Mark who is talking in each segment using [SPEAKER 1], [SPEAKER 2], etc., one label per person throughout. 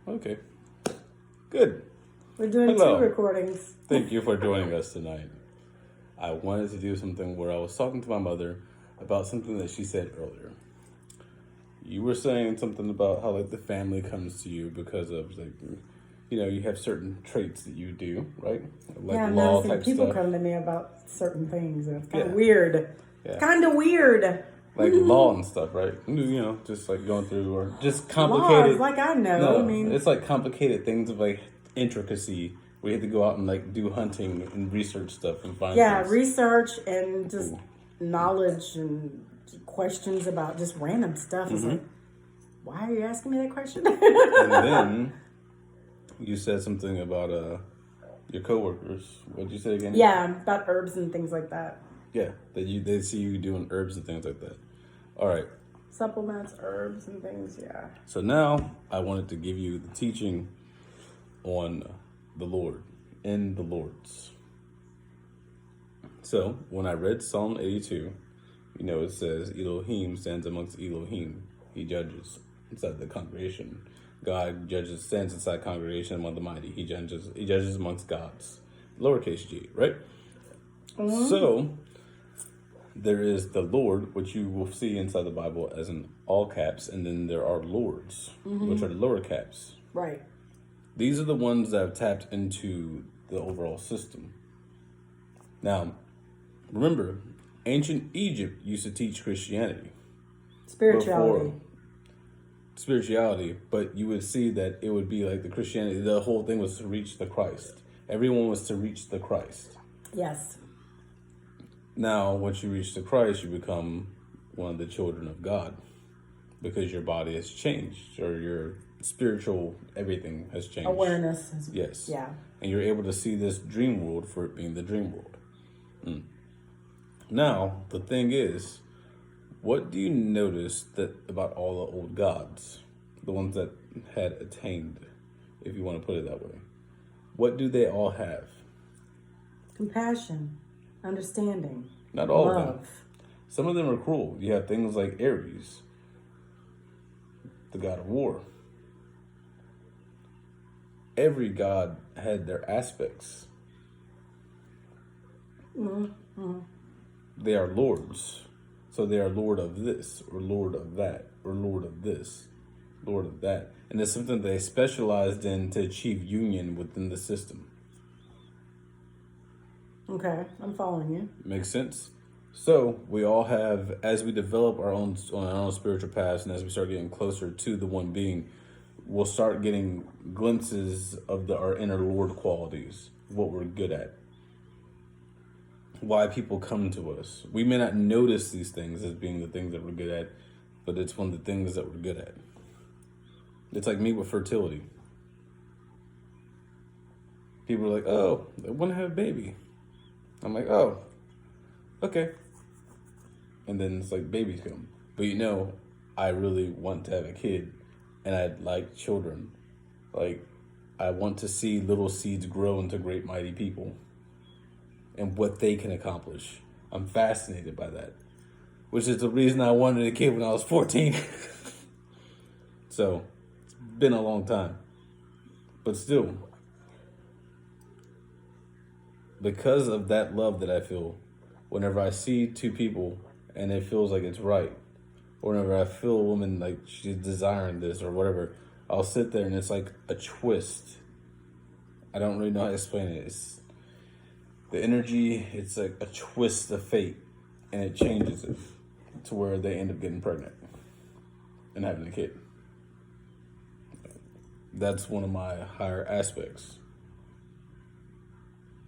[SPEAKER 1] Okay. Good.
[SPEAKER 2] We're doing
[SPEAKER 1] Hello.
[SPEAKER 2] 2 recordings.
[SPEAKER 1] Thank you for joining us tonight. I wanted to do something where I was talking to my mother about something that she said earlier. You were saying something about how like the family comes to you because of like, you know, you have certain traits that you do, right? Like
[SPEAKER 2] I'm
[SPEAKER 1] law
[SPEAKER 2] noticing
[SPEAKER 1] type
[SPEAKER 2] people
[SPEAKER 1] stuff.
[SPEAKER 2] come to me about certain things, and it's kind of
[SPEAKER 1] Yeah.
[SPEAKER 2] weird.
[SPEAKER 1] Yeah.
[SPEAKER 2] Kind of weird.
[SPEAKER 1] Like law and stuff, right? You know, just like going through or just
[SPEAKER 2] Laws,
[SPEAKER 1] complicated.
[SPEAKER 2] like I know.
[SPEAKER 1] No,
[SPEAKER 2] I mean,
[SPEAKER 1] it's like complicated things of like intricacy. We have to go out and like do hunting and research stuff and find things.
[SPEAKER 2] research and just knowledge and questions about just random stuff. It's like, why are you asking me that question?
[SPEAKER 1] And then you said something about your coworkers. What'd you say again?
[SPEAKER 2] Yeah, about herbs and things like that.
[SPEAKER 1] Yeah, that they see you doing herbs and things like that. All right.
[SPEAKER 2] Supplements, herbs, and things. Yeah.
[SPEAKER 1] So now I wanted to give you the teaching on the Lord in the Lords. So when I read Psalm 82, you know, it says Elohim stands amongst Elohim. He judges inside the congregation. God judges, stands inside congregation among the mighty. He judges amongst gods. Lowercase g, right? So there is the Lord, which you will see inside the Bible as in all caps, and then there are lords, which are lower caps.
[SPEAKER 2] Right.
[SPEAKER 1] These are the ones that have tapped into the overall system. Now, remember, ancient Egypt used to teach Christianity. Spirituality, but you would see that it would be like the Christianity, the whole thing was to reach the Christ. Everyone was to reach the Christ.
[SPEAKER 2] Yes.
[SPEAKER 1] Now, once you reach the Christ, you become one of the children of God because your body has changed or your spiritual everything has changed.
[SPEAKER 2] Awareness.
[SPEAKER 1] Yes.
[SPEAKER 2] Yeah.
[SPEAKER 1] And you're able to see this dream world for it being the dream world. Now, the thing is, what do you notice that about all the old gods, the ones that had attained, if you want to put it that way? What do they all have?
[SPEAKER 2] Compassion, understanding,
[SPEAKER 1] Not all
[SPEAKER 2] love.
[SPEAKER 1] of them. Some of them are cruel. You have things like Ares, the god of war. Every god had their aspects. They are lords. So they are lord of this, or lord of that, or lord of this, lord of that. And it's something they specialized in to achieve union within the system.
[SPEAKER 2] Okay, I'm following you.
[SPEAKER 1] Makes sense? So we all have, as we develop our own spiritual paths, and as we start getting closer to the one being, we'll start getting glimpses of our inner Lord qualities, what we're good at, why people come to us. We may not notice these things as being the things that we're good at, but it's one of the things that we're good at. It's like me with fertility. People are like, oh, I want to have a baby. I'm like, oh, okay. And then it's like babies come. But you know, I really want to have a kid, and I like children. Like, I want to see little seeds grow into great mighty people and what they can accomplish. I'm fascinated by that, which is the reason I wanted a kid when I was 14. So, it's been a long time. But still, because of that love that I feel, whenever I see two people and it feels like it's right, or whenever I feel a woman like she's desiring this or whatever, I'll sit there and it's like a twist. I don't really know how to explain it. It's the energy, it's like a twist of fate, and it changes it to where they end up getting pregnant and having a kid. That's one of my higher aspects.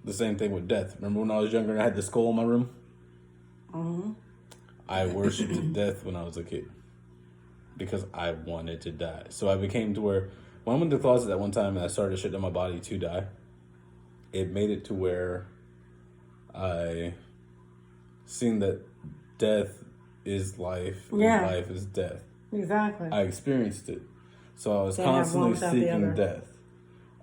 [SPEAKER 1] The same thing with death. Remember when I was younger and I had the skull in my room? I worshipped death when I was a kid because I wanted to die. So I became to where when I went to the closet that one time and I started shit in my body to die, it made it to where I seen that death is life and life is death.
[SPEAKER 2] Exactly.
[SPEAKER 1] I experienced it. So I was constantly seeking death.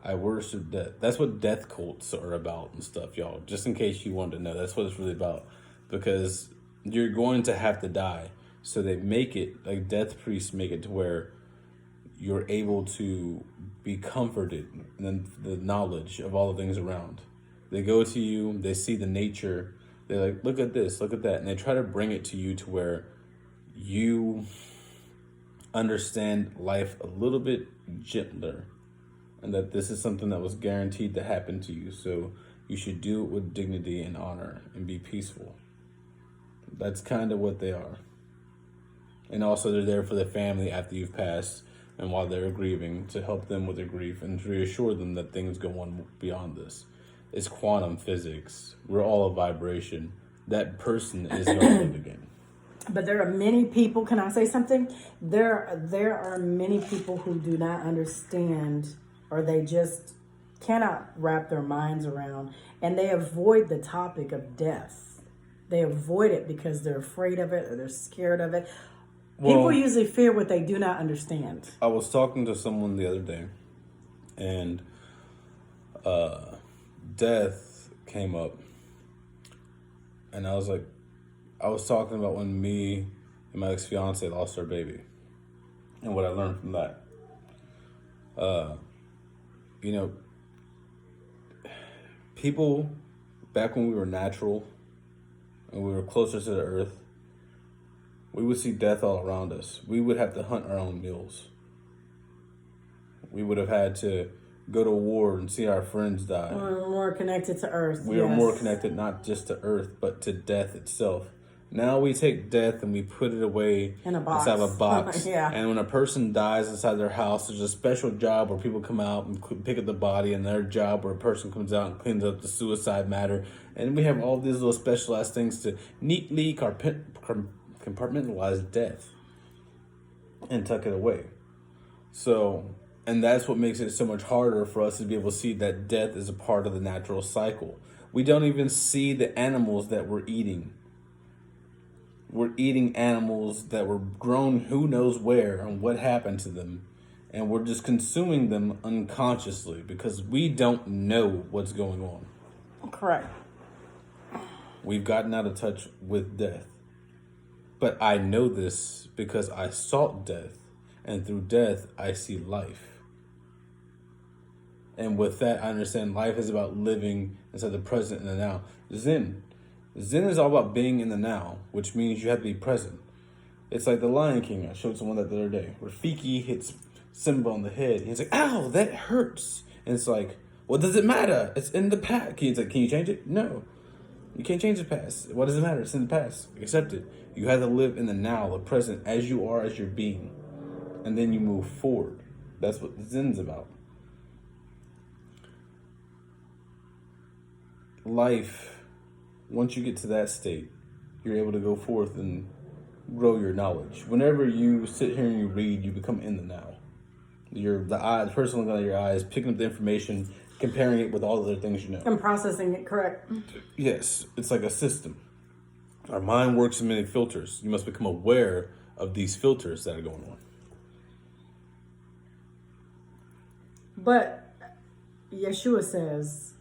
[SPEAKER 1] I worship death. That's what death cults are about and stuff, y'all. Just in case you wanted to know, that's what it's really about. Because you're going to have to die. So they make it, like death priests make it to where you're able to be comforted in the knowledge of all the things around. They go to you, they see the nature, they're like, look at this, look at that. And they try to bring it to you to where you understand life a little bit gentler, and that this is something that was guaranteed to happen to you. So you should do it with dignity and honor and be peaceful. That's kind of what they are. And also they're there for the family after you've passed and while they're grieving, to help them with their grief and to reassure them that things go on beyond this. It's quantum physics. We're all a vibration. That person is going to live again.
[SPEAKER 2] But there are many people, can I say something? There are many people who do not understand, or they just cannot wrap their minds around, and they avoid the topic of death. They avoid it because they're afraid of it or they're scared of it. People usually fear what they do not understand.
[SPEAKER 1] I was talking to someone the other day, and death came up, and I was talking about when me and my ex-fiance lost our baby, and what I learned from that. People back when we were natural and we were closer to the earth, we would see death all around us. We would have to hunt our own meals. We would have had to go to war and see our friends die.
[SPEAKER 2] We were more connected to earth.
[SPEAKER 1] We were more connected not just to earth, but to death itself. Now we take death and we put it away
[SPEAKER 2] in a box.
[SPEAKER 1] Inside of a box.
[SPEAKER 2] Yeah.
[SPEAKER 1] And when a person dies inside their house, there's a special job where people come out and pick up the body, and their job where a person comes out and cleans up the suicide matter. And we have all these little specialized things to neatly compartmentalize death and tuck it away. So, and that's what makes it so much harder for us to be able to see that death is a part of the natural cycle. We don't even see the animals that we're eating. We're eating animals that were grown who knows where and what happened to them. And we're just consuming them unconsciously because we don't know what's going on.
[SPEAKER 2] Correct.
[SPEAKER 1] We've gotten out of touch with death. But I know this because I sought death. And through death, I see life. And with that, I understand life is about living inside the present and the now. Zen is all about being in the now, which means you have to be present. It's like the Lion King. I showed someone that the other day, where Fiki hits Simba on the head. He's like, ow, that hurts. And it's like, what does it matter? It's in the past. He's like, can you change it? No. You can't change the past. What does it matter? It's in the past. Accept it. You have to live in the now, the present, as you are, as your being. And then you move forward. That's what Zen's about. Life, once you get to that state, you're able to go forth and grow your knowledge. Whenever you sit here and you read, you become in the now. The person looking at your eyes, picking up the information, comparing it with all the other things you know.
[SPEAKER 2] And processing it, correct.
[SPEAKER 1] Yes, it's like a system. Our mind works in many filters. You must become aware of these filters that are going on.
[SPEAKER 2] But Yeshua says,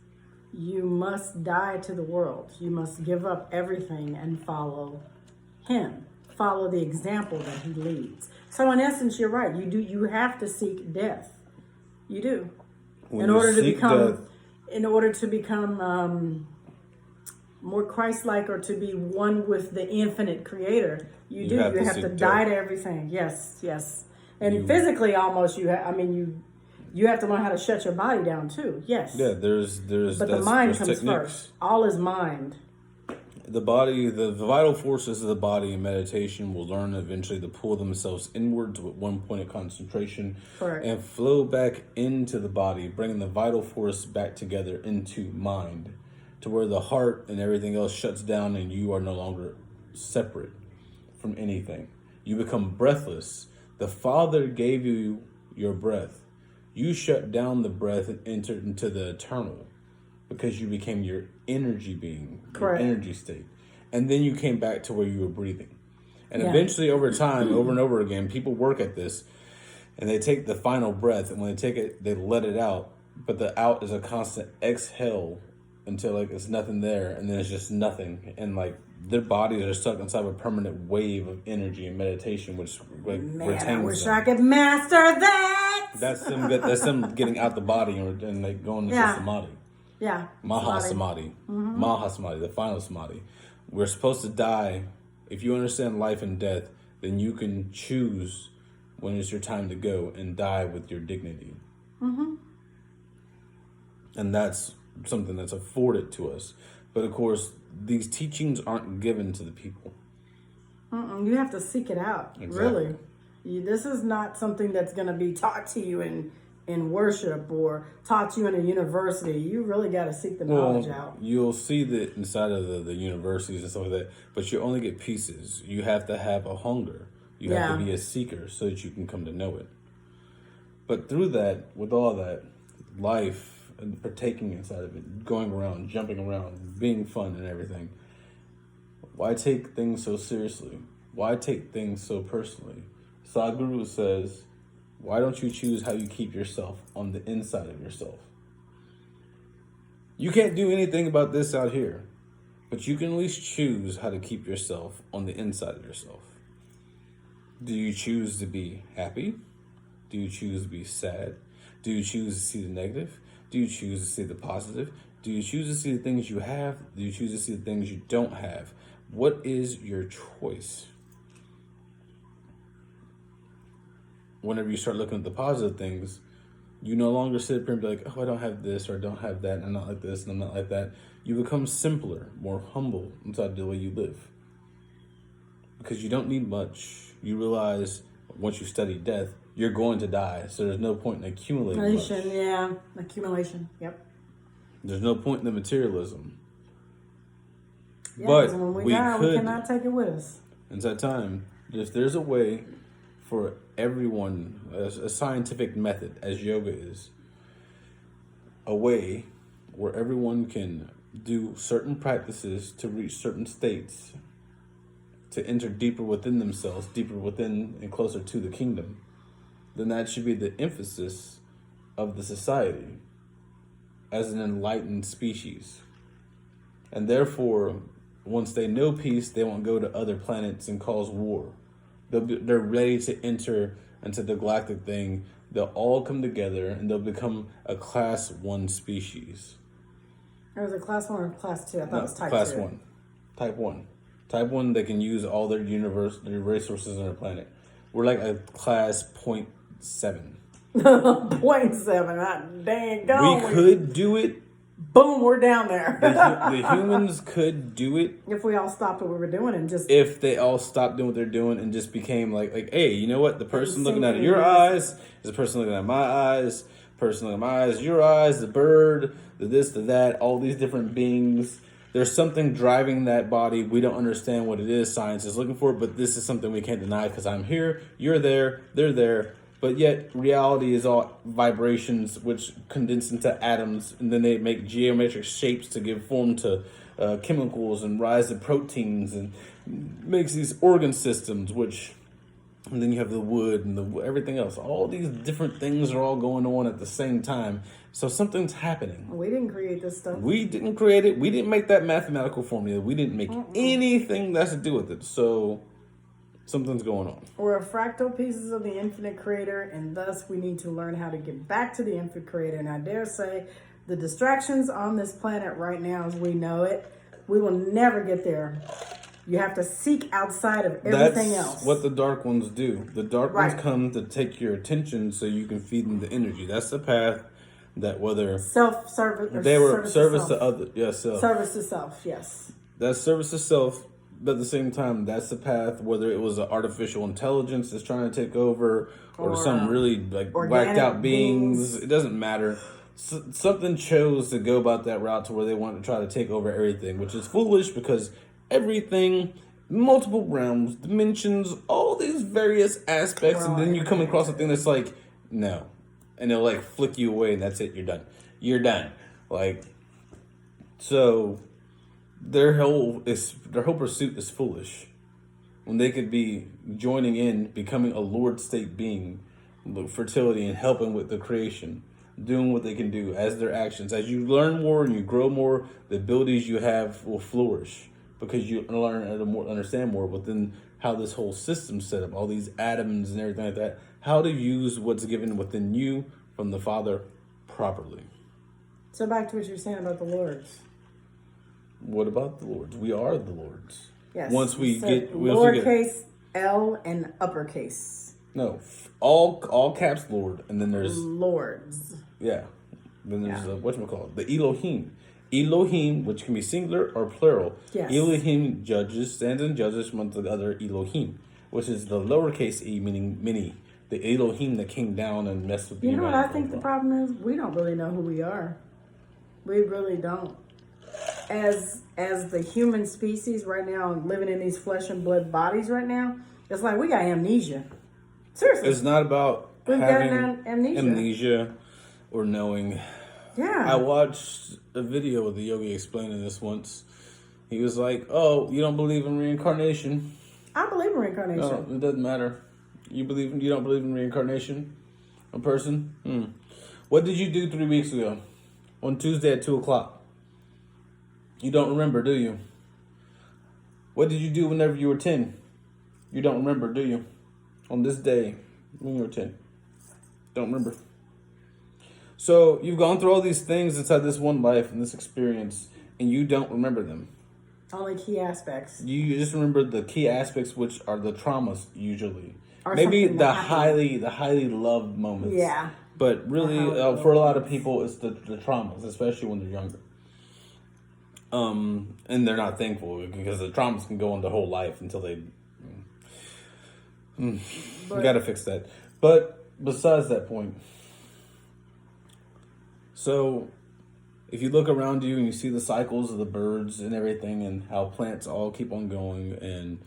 [SPEAKER 2] you must die to the world. You must give up everything and follow him. Follow the example that he leads. So in essence, you're right. You have to seek death. You do. In order to become more Christ-like, or to be one with the infinite creator, you have to die to everything. Yes. And physically almost you have to learn how to shut your body down too. Yes.
[SPEAKER 1] Yeah, there's
[SPEAKER 2] but the mind comes first. All is mind.
[SPEAKER 1] The body, the vital forces of the body in meditation will learn eventually to pull themselves inwards with one point of concentration.
[SPEAKER 2] Correct.
[SPEAKER 1] And flow back into the body, bringing the vital force back together into mind, to where the heart and everything else shuts down and you are no longer separate from anything. You become breathless. The Father gave you your breath. You shut down the breath and entered into the eternal because you became your energy being,
[SPEAKER 2] Correct.
[SPEAKER 1] Your energy state. And then you came back to where you were breathing. And eventually, over time, over and over again, people work at this and they take the final breath, and when they take it, they let it out. But the out is a constant exhale until like it's nothing there, and then it's just nothing, and like their bodies are stuck inside of a permanent wave of energy and meditation, which like
[SPEAKER 2] Man,
[SPEAKER 1] retains
[SPEAKER 2] I wish
[SPEAKER 1] them.
[SPEAKER 2] I could master that.
[SPEAKER 1] That's them getting out the body and like going into samadhi.
[SPEAKER 2] Yeah.
[SPEAKER 1] Maha Samadhi. Maha Samadhi, the final Samadhi. We're supposed to die. If you understand life and death, then you can choose when it's your time to go and die with your dignity. And that's something that's afforded to us. But of course, these teachings aren't given to the people.
[SPEAKER 2] You have to seek it out.
[SPEAKER 1] Exactly.
[SPEAKER 2] Really. This is not something that's going to be taught to you in worship or taught to you in a university. You really got to seek the knowledge out.
[SPEAKER 1] You'll see that inside of the universities and stuff like that, but you only get pieces. You have to have a hunger. You have to be a seeker so that you can come to know it. But through that, with all that, life and partaking inside of it, going around, jumping around, being fun and everything, why take things so seriously? Why take things so personally? Sadhguru says, why don't you choose how you keep yourself on the inside of yourself? You can't do anything about this out here, but you can at least choose how to keep yourself on the inside of yourself. Do you choose to be happy? Do you choose to be sad? Do you choose to see the negative? Do you choose to see the positive? Do you choose to see the things you have? Do you choose to see the things you don't have? What is your choice? Whenever you start looking at the positive things, you no longer sit there and be like, oh, I don't have this or I don't have that and I'm not like this and I'm not like that. You become simpler, more humble inside the way you live. Because you don't need much. You realize once you study death, you're going to die. So there's no point in accumulating much.
[SPEAKER 2] Yeah, accumulation. Yep.
[SPEAKER 1] There's no point in the materialism.
[SPEAKER 2] Yeah,
[SPEAKER 1] but
[SPEAKER 2] when we die, we cannot take it with us.
[SPEAKER 1] Inside time, if there's a way for everyone, a scientific method, as yoga is, a way where everyone can do certain practices to reach certain states, to enter deeper within themselves, deeper within and closer to the kingdom, then that should be the emphasis of the society as an enlightened species. And therefore, once they know peace, they won't go to other planets and cause war. They're ready to enter into the galactic thing. They'll all come together and they'll become a class 1 species.
[SPEAKER 2] It was a class 1 or class 2? I thought it was type 2.
[SPEAKER 1] Class 1. Type 1. Type 1, they can use all their resources on their planet. We're like a class 0.7.
[SPEAKER 2] 0.7. Dang, go.
[SPEAKER 1] We could do it.
[SPEAKER 2] Boom, we're down there.
[SPEAKER 1] The humans could do it
[SPEAKER 2] if we all stopped what we were doing and just...
[SPEAKER 1] If they all stopped doing what they're doing and just became like, hey, you know what? The person looking out of your eyes is the person looking at my eyes. Person looking at my eyes, your eyes, the bird, the this, the that, all these different beings. There's something driving that body. We don't understand what it is. Science is looking for it, but this is something we can't deny because I'm here, you're there, they're there. But yet, reality is all vibrations which condense into atoms, and then they make geometric shapes to give form to chemicals and rise to proteins, and makes these organ systems, which, and then you have the wood and everything else. All these different things are all going on at the same time. So something's happening.
[SPEAKER 2] We didn't create this stuff.
[SPEAKER 1] We didn't create it. We didn't make that mathematical formula. We didn't make anything that's to do with it. So something's going on.
[SPEAKER 2] We're fractal pieces of the infinite creator, and thus we need to learn how to get back to the infinite creator. And I dare say the distractions on this planet right now, as we know it, we will never get there. You have to seek outside of everything else.
[SPEAKER 1] That's what the dark ones do. The dark ones come to take your attention so you can feed them the energy. That's the path that whether
[SPEAKER 2] self-service,
[SPEAKER 1] they were service to others. Yes, self.
[SPEAKER 2] Service to self, yes.
[SPEAKER 1] That's service to self. But at the same time, that's the path, whether it was an artificial intelligence that's trying to take over or some really like whacked out beings. It doesn't matter. Something chose to go about that route to where they want to try to take over everything, which is foolish because everything, multiple realms, dimensions, all these various aspects, and then you come across a thing that's like, no. And they'll like flick you away and that's it, you're done. You're done. Like, so their whole pursuit is foolish when they could be joining in, becoming a Lord state being, fertility and helping with the creation. doing what they can do as their actions. As you learn more and you grow more, the abilities you have will flourish because you learn and understand more within how this whole system's set up, all these atoms and everything like that, how to use what's given within you from the Father properly.
[SPEAKER 2] So back to what you're saying about the Lords.
[SPEAKER 1] What about the Lords? We are the Lords.
[SPEAKER 2] Yes.
[SPEAKER 1] Once we get
[SPEAKER 2] lowercase L and uppercase.
[SPEAKER 1] No, all caps Lord, and then there's
[SPEAKER 2] Lords.
[SPEAKER 1] Yeah. Then there's whatchamacallit? The Elohim. Elohim, which can be singular or plural.
[SPEAKER 2] Yes.
[SPEAKER 1] Elohim stands and judges amongst the other Elohim, which is the lowercase e, meaning many. The Elohim that came down and messed with the
[SPEAKER 2] You know what I think the problem is? We don't really know who we are. We really don't. As the human species right now, living in these flesh and blood bodies right now, it's like we got amnesia. Seriously.
[SPEAKER 1] It's not about
[SPEAKER 2] We've
[SPEAKER 1] having
[SPEAKER 2] got amnesia
[SPEAKER 1] or knowing.
[SPEAKER 2] Yeah.
[SPEAKER 1] I watched a video of the yogi explaining this once. He was like, "Oh, you don't believe in reincarnation?"
[SPEAKER 2] I believe in reincarnation.
[SPEAKER 1] No, it doesn't matter. You don't believe in reincarnation? A person? What did you do 3 weeks ago? On Tuesday at 2:00? You don't remember, do you? What did you do whenever you were 10? You don't remember, do you? On this day, when you were 10. Don't remember. So you've gone through all these things inside this one life and this experience, and you don't remember them.
[SPEAKER 2] Only key aspects.
[SPEAKER 1] You just remember the key aspects, which are the traumas usually.
[SPEAKER 2] Or
[SPEAKER 1] maybe
[SPEAKER 2] something
[SPEAKER 1] the
[SPEAKER 2] that happened.
[SPEAKER 1] highly loved moments.
[SPEAKER 2] Yeah.
[SPEAKER 1] But really, for a lot of people, it's the traumas, especially when they're younger. And they're not thankful because the traumas can go on their whole life until they. You gotta fix that. But besides that point, so if you look around you and you see the cycles of the birds and everything, and how plants all keep on going, and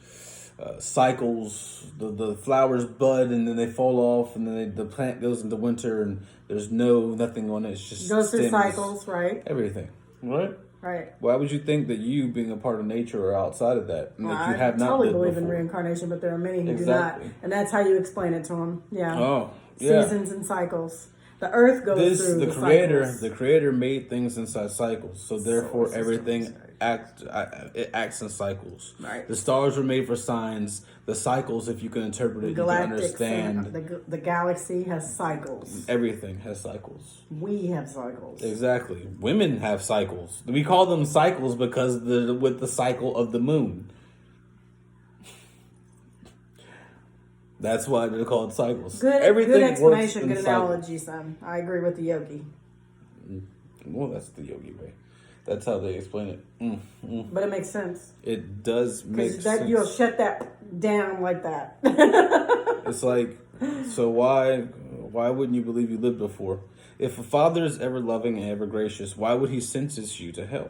[SPEAKER 1] cycles, the flowers bud and then they fall off, and then the plant goes into winter and there's nothing on it. It's just
[SPEAKER 2] goes through
[SPEAKER 1] stems,
[SPEAKER 2] cycles, right?
[SPEAKER 1] Everything, right?
[SPEAKER 2] Right.
[SPEAKER 1] Why would you think that you, being a part of nature, or outside of that, and that you have not
[SPEAKER 2] totally
[SPEAKER 1] lived
[SPEAKER 2] believe
[SPEAKER 1] before?
[SPEAKER 2] in reincarnation, but there are many who
[SPEAKER 1] Exactly.
[SPEAKER 2] do not, and that's how you explain it to them. Yeah.
[SPEAKER 1] Oh, yeah.
[SPEAKER 2] Seasons and cycles. The earth goes through the cycles.
[SPEAKER 1] The creator made things inside cycles, so therefore everything acts in cycles.
[SPEAKER 2] Right.
[SPEAKER 1] The stars were made for signs. The cycles, if you can interpret it, you can understand.
[SPEAKER 2] The galaxy has cycles.
[SPEAKER 1] Everything has cycles.
[SPEAKER 2] We have cycles.
[SPEAKER 1] Exactly. Women have cycles. We call them cycles because with the cycle of the moon. That's why they're called cycles.
[SPEAKER 2] Good explanation, good analogy, son. I agree with the yogi.
[SPEAKER 1] Well, that's the yogi way. That's how they explain it.
[SPEAKER 2] But it makes sense.
[SPEAKER 1] It does make sense.
[SPEAKER 2] You'll shut that down like that.
[SPEAKER 1] It's like, so why wouldn't you believe you lived before? If a father is ever loving and ever gracious, why would he sentence you to hell?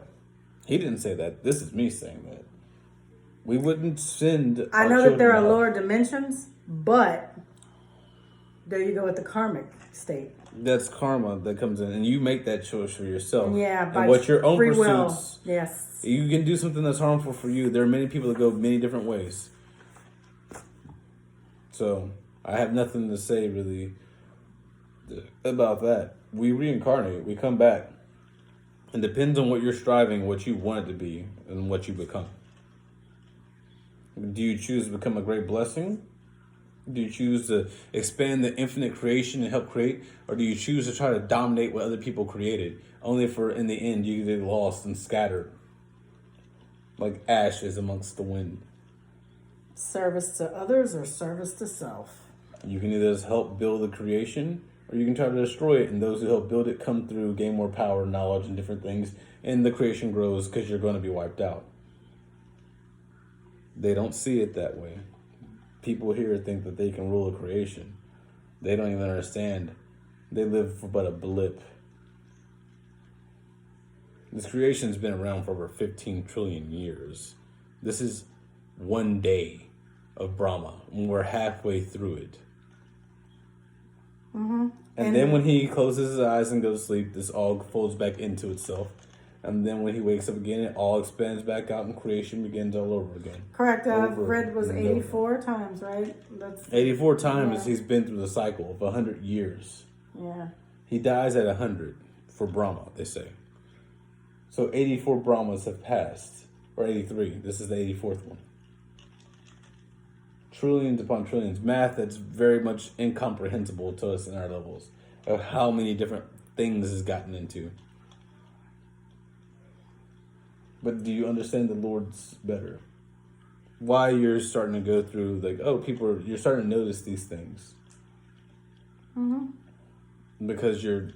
[SPEAKER 1] He didn't say that. This is me saying that. We wouldn't send.
[SPEAKER 2] I know that there are lower dimensions, but there you go with the karmic state.
[SPEAKER 1] That's karma that comes in, and you make that choice for yourself.
[SPEAKER 2] Yeah, by
[SPEAKER 1] and what your own
[SPEAKER 2] free
[SPEAKER 1] pursuits.
[SPEAKER 2] will. Yes.
[SPEAKER 1] You can do something that's harmful for you. There are many people that go many different ways. So I have nothing to say really about that. We reincarnate. We come back. It depends on what you're striving, what you want it to be, and what you become. Do you choose to become a great blessing? Do you choose to expand the infinite creation and help create? Or do you choose to try to dominate what other people created? Only for, in the end, you get lost and scattered. Like ashes amongst the wind.
[SPEAKER 2] Service to others or service to self?
[SPEAKER 1] You can either help build the creation, or you can try to destroy it. And those who help build it come through, gain more power, knowledge, and different things. And the creation grows because you're going to be wiped out. They don't see it that way. People here think that they can rule a creation. They don't even understand. They live for but a blip. This creation's been around for over 15 trillion years. This is one day of Brahma, and we're halfway through it.
[SPEAKER 2] Mm-hmm.
[SPEAKER 1] And then when he closes his eyes and goes to sleep, this all folds back into itself. And then when he wakes up again, it all expands back out and creation begins all over again.
[SPEAKER 2] Correct. I've read was 84 times, right? That's
[SPEAKER 1] 84 times he's been through the cycle of 100 years.
[SPEAKER 2] Yeah.
[SPEAKER 1] He dies at 100 for Brahma, they say. So 84 Brahmas have passed, or 83. This is the 84th one. Trillions upon trillions. Math that's very much incomprehensible to us in our levels of how many different things has gotten into. But do you understand the Lord's better? Why you're starting to go through, like, oh, you're starting to notice these things. Because you're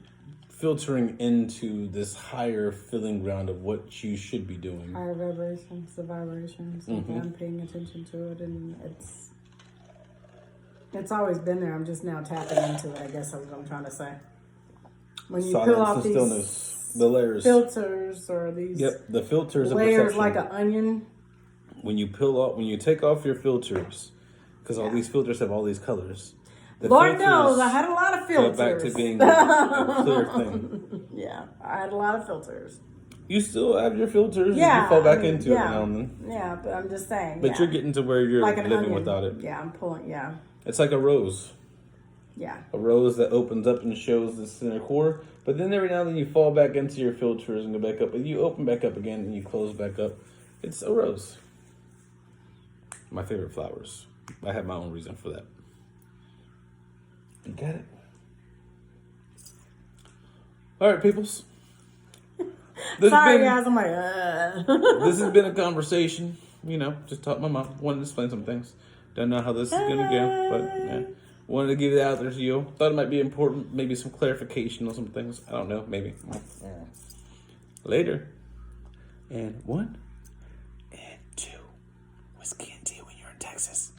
[SPEAKER 1] filtering into this higher feeling ground of what you should be doing.
[SPEAKER 2] Higher vibrations, the vibrations. I'm paying attention to it, and it's always been there. I'm just now tapping into it, I guess is what I'm trying to say. When you peel off these
[SPEAKER 1] stillness, the layers.
[SPEAKER 2] filters or these
[SPEAKER 1] the filters
[SPEAKER 2] layers
[SPEAKER 1] of perception.
[SPEAKER 2] like an onion.
[SPEAKER 1] When you take off your filters, because all these filters have all these colors. The
[SPEAKER 2] Lord knows I had a lot of filters.
[SPEAKER 1] Go back to being a clear thing.
[SPEAKER 2] Yeah, I had a lot of filters.
[SPEAKER 1] You still have your filters.
[SPEAKER 2] Yeah,
[SPEAKER 1] You fall back into it now and then.
[SPEAKER 2] Yeah, but I'm just saying.
[SPEAKER 1] But you're getting to where you're
[SPEAKER 2] like an
[SPEAKER 1] living
[SPEAKER 2] onion.
[SPEAKER 1] without it.
[SPEAKER 2] Yeah, I'm pulling. Yeah.
[SPEAKER 1] It's like a rose.
[SPEAKER 2] Yeah.
[SPEAKER 1] A rose that opens up and shows the center core. But then every now and then you fall back into your filters and go back up. And you open back up again and you close back up. It's a rose. My favorite flowers. I have my own reason for that. You got it? All right, peoples.
[SPEAKER 2] Sorry, guys. I'm like,
[SPEAKER 1] This has been a conversation. You know, just talk my mom. Wanted to explain some things. Don't know how this is going to go, but yeah. Wanted to give it out there to you. Thought it might be important. Maybe some clarification on some things. I don't know. Maybe. Later. And 1 and 2. Whiskey and tea when you're in Texas.